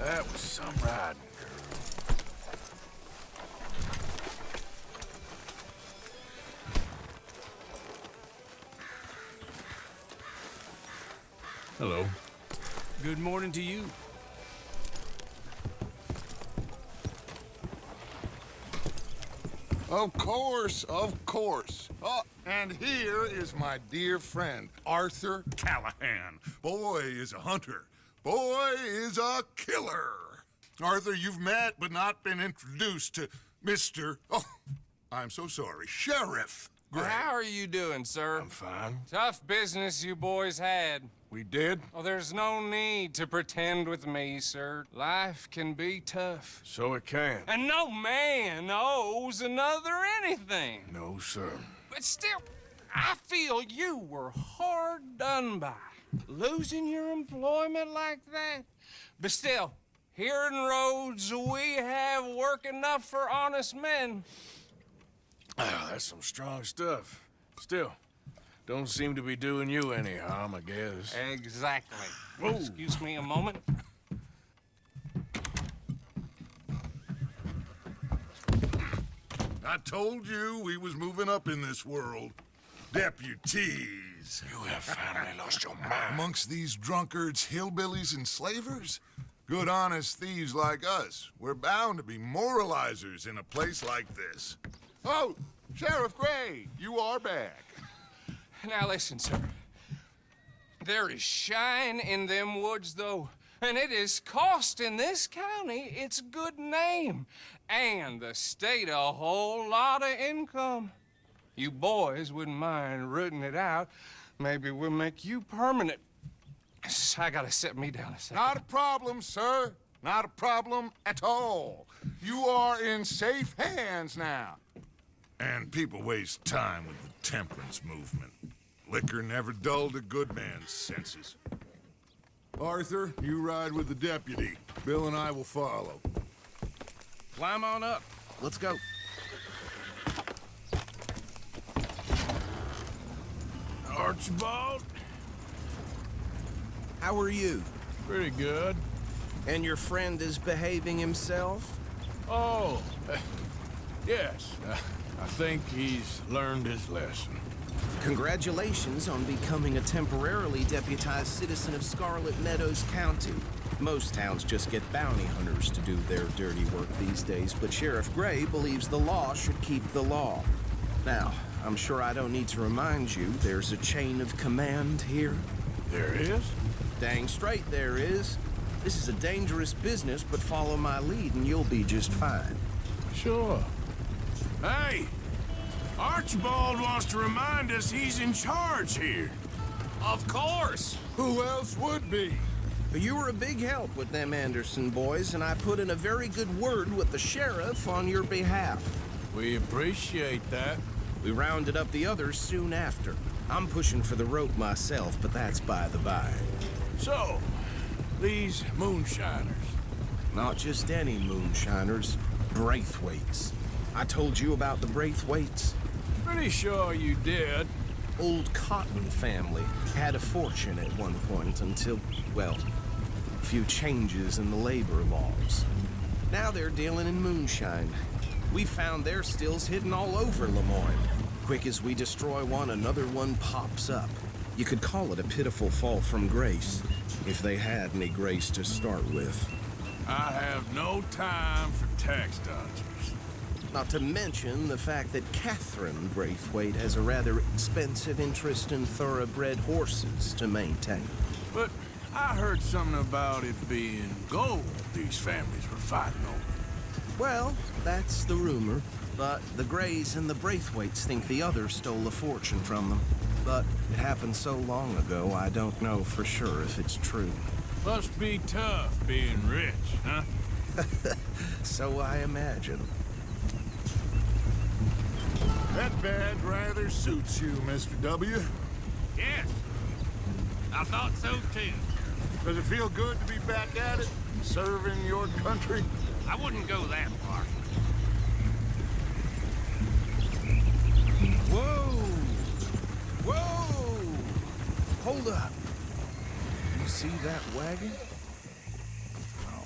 That was some riding, girl. Hello. Good morning to you. Of course, of course. Oh, and here is my dear friend, Arthur Callahan. Boy is a hunter. Boy is a killer. Arthur, you've met but not been introduced to Mr. Oh, I'm so sorry, Sheriff Gray. How are you doing, sir? I'm fine. Tough business you boys had. We did? Oh, there's no need to pretend with me, sir. Life can be tough. So it can. And no man owes another anything. No, sir. But still, I feel you were hard done by. Losing your employment like that. But still, here in Rhodes, we have work enough for honest men. Oh, that's some strong stuff. Still, don't seem to be doing you any harm, I guess. Exactly. Whoa. Excuse me a moment. I told you we was moving up in this world. Deputies. You have finally lost your mind. Amongst these drunkards, hillbillies, and slavers? Good honest thieves like us. We're bound to be moralizers in a place like this. Oh, Sheriff Gray, you are back. Now listen, sir. There is shine in them woods, though, and it is costing this county its good name, and the state a whole lot of income. You boys wouldn't mind rooting it out. Maybe we'll make you permanent. I gotta set me down a second. Not a problem, sir. Not a problem at all. You are in safe hands now. And people waste time with the temperance movement. Liquor never dulled a good man's senses. Arthur, you ride with the deputy. Bill and I will follow. Climb on up. Let's go. Archibald? How are you? Pretty good. And your friend is behaving himself? Oh, yes. I think he's learned his lesson. Congratulations on becoming a temporarily deputized citizen of Scarlet Meadows County. Most towns just get bounty hunters to do their dirty work these days, but Sheriff Gray believes the law should keep the law. Now, I'm sure I don't need to remind you there's a chain of command here. There is? Dang straight there is. This is a dangerous business, but follow my lead and you'll be just fine. Sure. Hey! Archibald wants to remind us he's in charge here. Of course. Who else would be? But you were a big help with them Anderson boys, and I put in a very good word with the sheriff on your behalf. We appreciate that. We rounded up the others soon after. I'm pushing for the rope myself, but that's by the by. So, these moonshiners. Not just any moonshiners, Braithwaites. I told you about the Braithwaites. Pretty sure you did. Old Cotton family had a fortune at one point until, well, a few changes in the labor laws. Now they're dealing in moonshine. We found their stills hidden all over Lemoyne. Quick as we destroy one, another one pops up. You could call it a pitiful fall from grace, if they had any grace to start with. I have no time for tax dodgers. Not to mention the fact that Catherine Braithwaite has a rather expensive interest in thoroughbred horses to maintain. But I heard something about it being gold these families were fighting over. Well, that's the rumor. But the Grays and the Braithwaites think the others stole a fortune from them. But it happened so long ago, I don't know for sure if it's true. Must be tough being rich, huh? So I imagine. That badge rather suits you, Mr. W. Yes. I thought so, too. Does it feel good to be back at it, serving your country? I wouldn't go that far. Whoa! Whoa! Hold up. You see that wagon? Oh,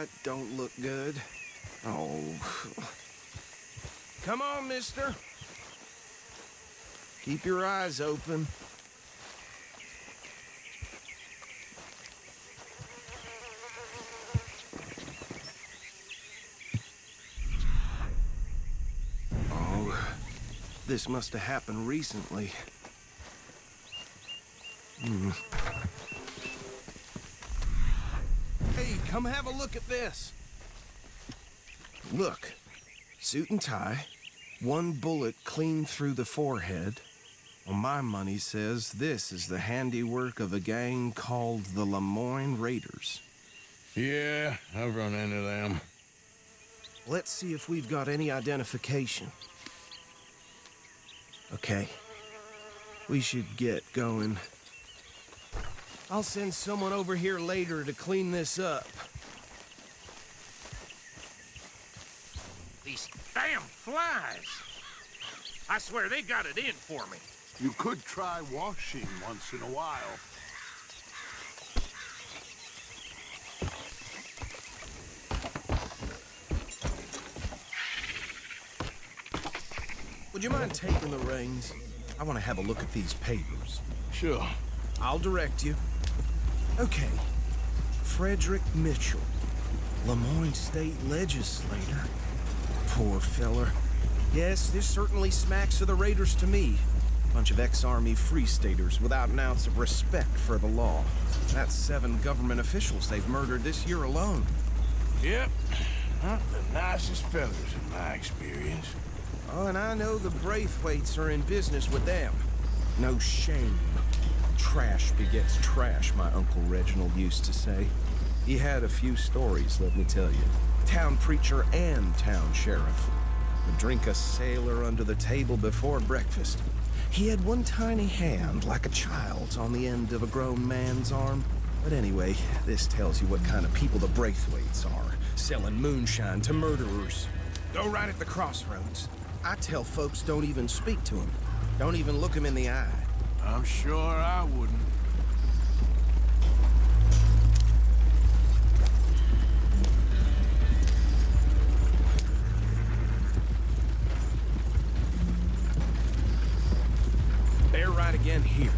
that don't look good. Oh. Come on, mister. Keep your eyes open. Oh, this must have happened recently. Hey, come have a look at this. Look, suit and tie, one bullet clean through the forehead. Well, my money says this is the handiwork of a gang called the Lemoyne Raiders. Yeah, I've run into them. Let's see if we've got any identification. Okay, we should get going. I'll send someone over here later to clean this up. These damn flies! I swear they got it in for me. You could try washing once in a while. Would you mind taking the reins? I want to have a look at these papers. Sure. I'll direct you. Okay. Frederick Mitchell, Lemoyne State Legislator. Poor feller. Yes, this certainly smacks of the Raiders to me. Bunch of ex-Army Free Staters without an ounce of respect for the law. That's 7 government officials they've murdered this year alone. Yep. Not the nicest fellas in my experience. Oh, and I know the Braithwaites are in business with them. No shame. Trash begets trash, my Uncle Reginald used to say. He had a few stories, let me tell you. Town preacher and town sheriff. Would drink a sailor under the table before breakfast. He had one tiny hand, like a child's, on the end of a grown man's arm. But anyway, this tells you what kind of people the Braithwaites are. Selling moonshine to murderers. Go right at the crossroads. I tell folks don't even speak to him. Don't even look him in the eye. I'm sure I wouldn't. Bear right again here.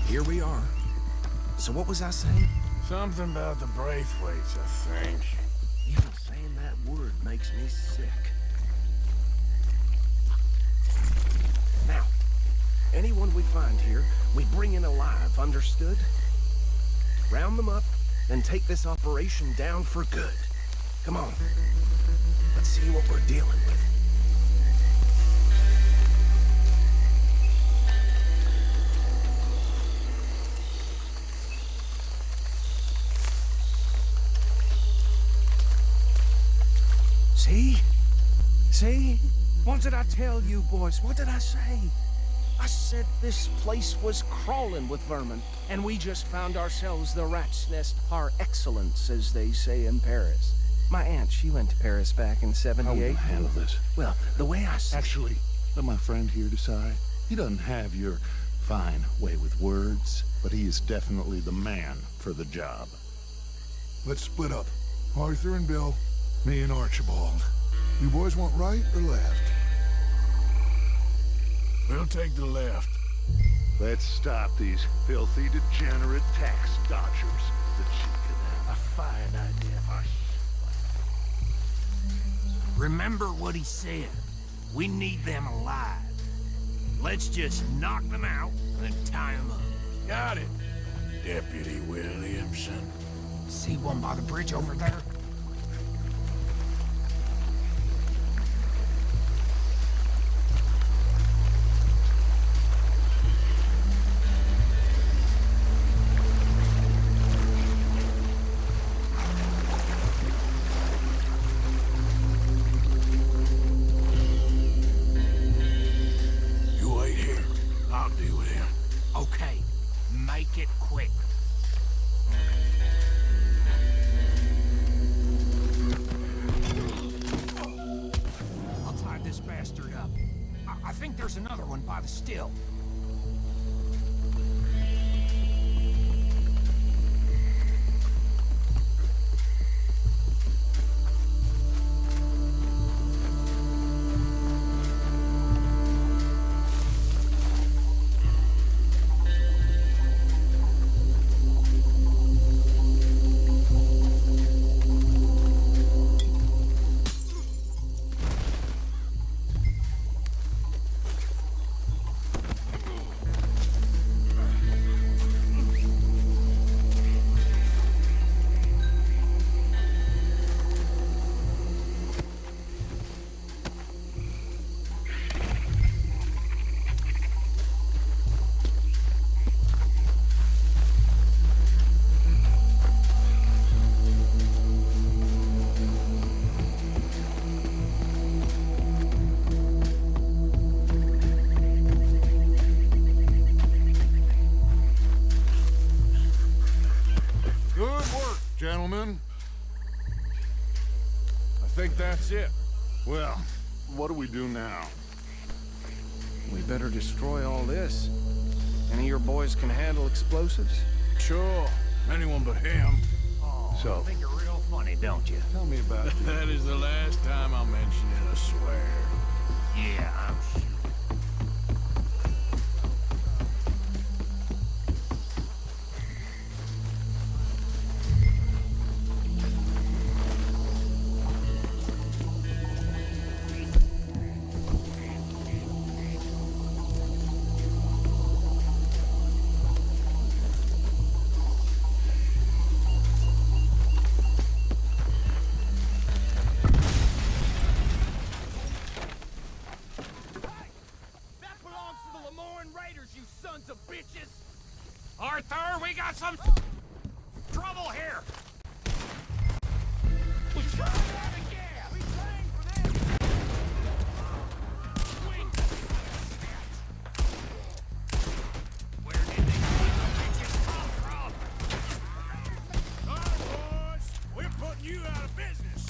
Here we are. So what was I saying? Something about the Braithwaites, I think. Even saying that word makes me sick. Now, anyone we find here, we bring in alive, understood? Round them up, then take this operation down for good. Come on. Let's see what we're dealing with. See? See? What did I tell you, boys? What did I say? I said this place was crawling with vermin, and we just found ourselves the rat's nest par excellence, as they say in Paris. My aunt, she went to Paris back in '78. How will you handle this? Well, the way I see Actually, let my friend here decide. He doesn't have your fine way with words, but he is definitely the man for the job. Let's split up. Arthur and Bill, me and Archibald. You boys want right or left? We'll take the left. Let's stop these filthy, degenerate tax dodgers. The cheek of them. A fine idea. Remember what he said. We need them alive. Let's just knock them out and tie them up. Got it, Deputy Williamson. See one by the bridge over there? think there's another one by the still. Gentlemen, I think that's it. Well, what do we do now? We better destroy all this. Any of your boys can handle explosives? Sure. Anyone but him. Oh, So- you think you're real funny, don't you? Tell me about That is the last time I'll mention it, I swear. Yeah, I'm sure. Arthur, we got some trouble here. We try that again. We trained for this. Where did these little bitches come from? Boys, we're putting you out of business.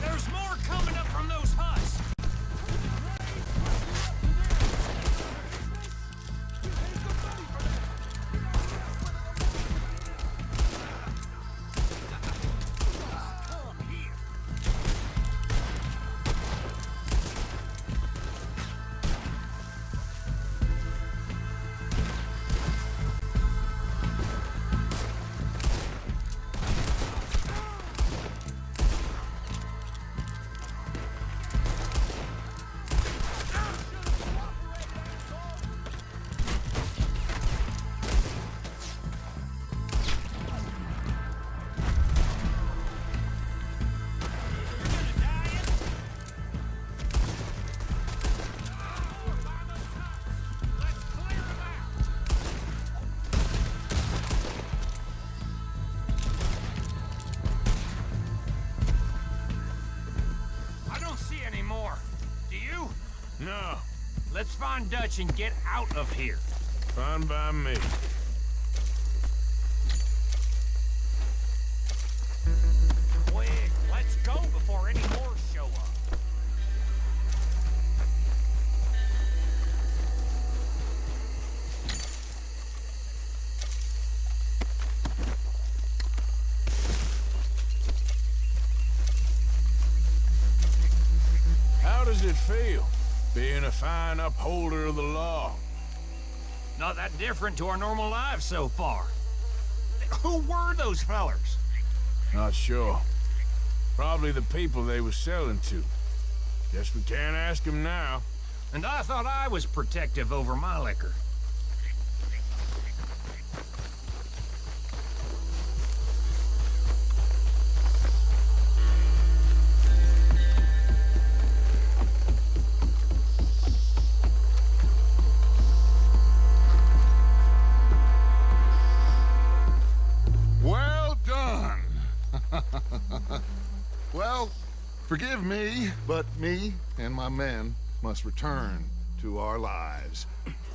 There's more coming up from those huts. No, Let's find Dutch and get out of here. fine by me. Quick, let's go before any more show up. How does it feel, being a fine upholder of the law? Not that different to our normal lives so far. Who were those fellers? Not sure. Probably the people they were selling to. Guess we can't ask them now. And I thought I was protective over my liquor. well done. Well, forgive me, but me and my men must return to our lives.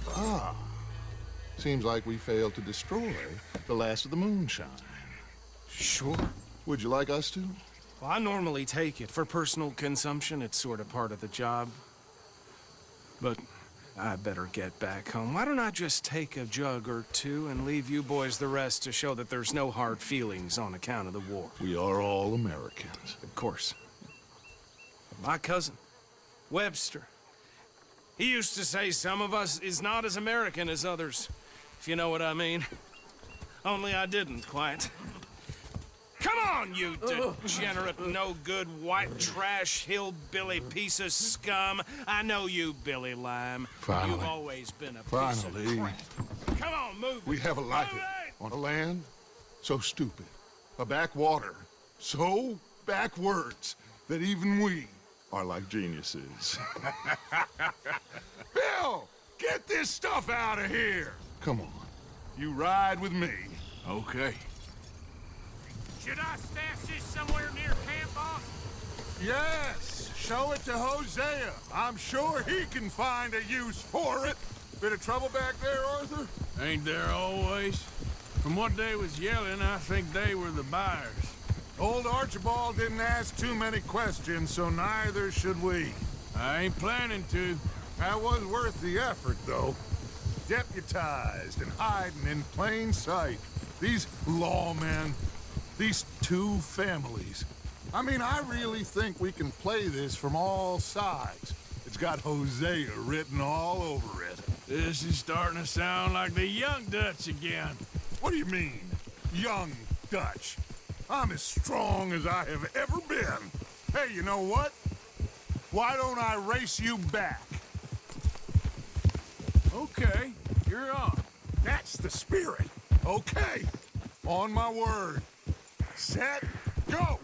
Ah, seems like we failed to destroy the last of the moonshine. Sure. Would you like us to? Well, I normally take it. For personal consumption, it's sort of part of the job. But I better get back home. Why don't I just take a jug or two and leave you boys the rest to show that there's no hard feelings on account of the war? We are all Americans. Of course. My cousin, Webster, he used to say some of us is not as American as others, if you know what I mean. Only I didn't quite. Come on, you degenerate, no-good, white trash, hillbilly piece of scum. I know you, Billy Lime. Finally. You've always been a piece Finally. of crap. Come on, move We it. have a life Move it! on a land so stupid, a backwater so backwards that even we are like geniuses. Bill, get this stuff out of here. Come on, you ride with me. Okay. Should I stash this somewhere near camp, boss? Yes, show it to Hosea. I'm sure he can find a use for it. Bit of trouble back there, Arthur? Ain't there always? From what they was yelling, I think they were the buyers. Old Archibald didn't ask too many questions, so neither should we. I ain't planning to. That was worth the effort, though. Deputized and hiding in plain sight. These lawmen, these two families. I mean, I really think we can play this from all sides. It's got Hosea written all over it. This is starting to sound like the Young Dutch again. What do you mean, young Dutch? I'm as strong as I have ever been. Hey, you know what? Why don't I race you back? Okay, you're on. That's the spirit. Okay, on my word. Set, go!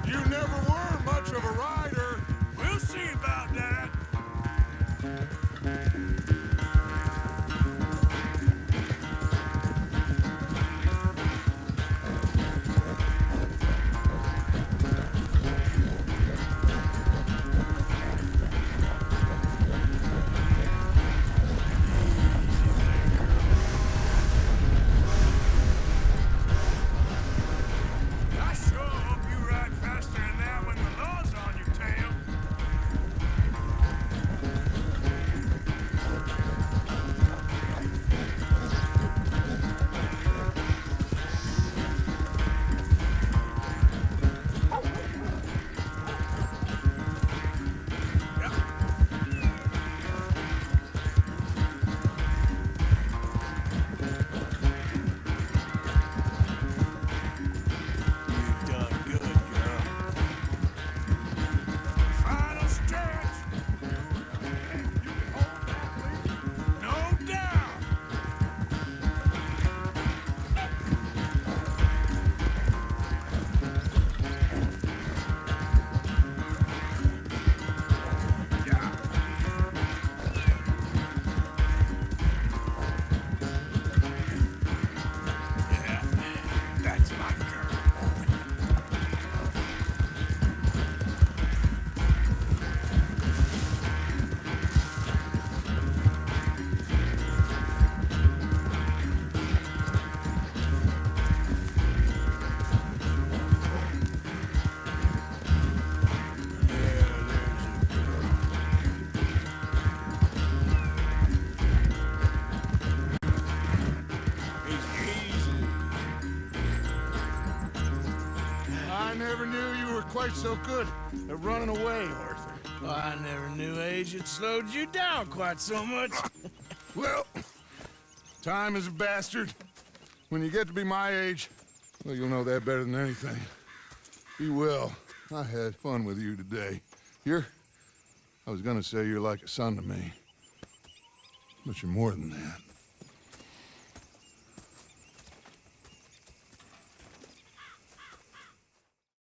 You never were much of a rider. We'll see about that. I sure hope you ride faster than that when the law's on your tail. You've done good, girl. Final stretch. No doubt. Yeah, that's my girl. I never knew you were quite so good at running away, Arthur. Well, I never knew age had slowed you down quite so much. Well, time is a bastard. When you get to be my age, well, you'll know that better than anything. Be well. I had fun with you today. I was gonna say you're like a son to me. But you're more than that.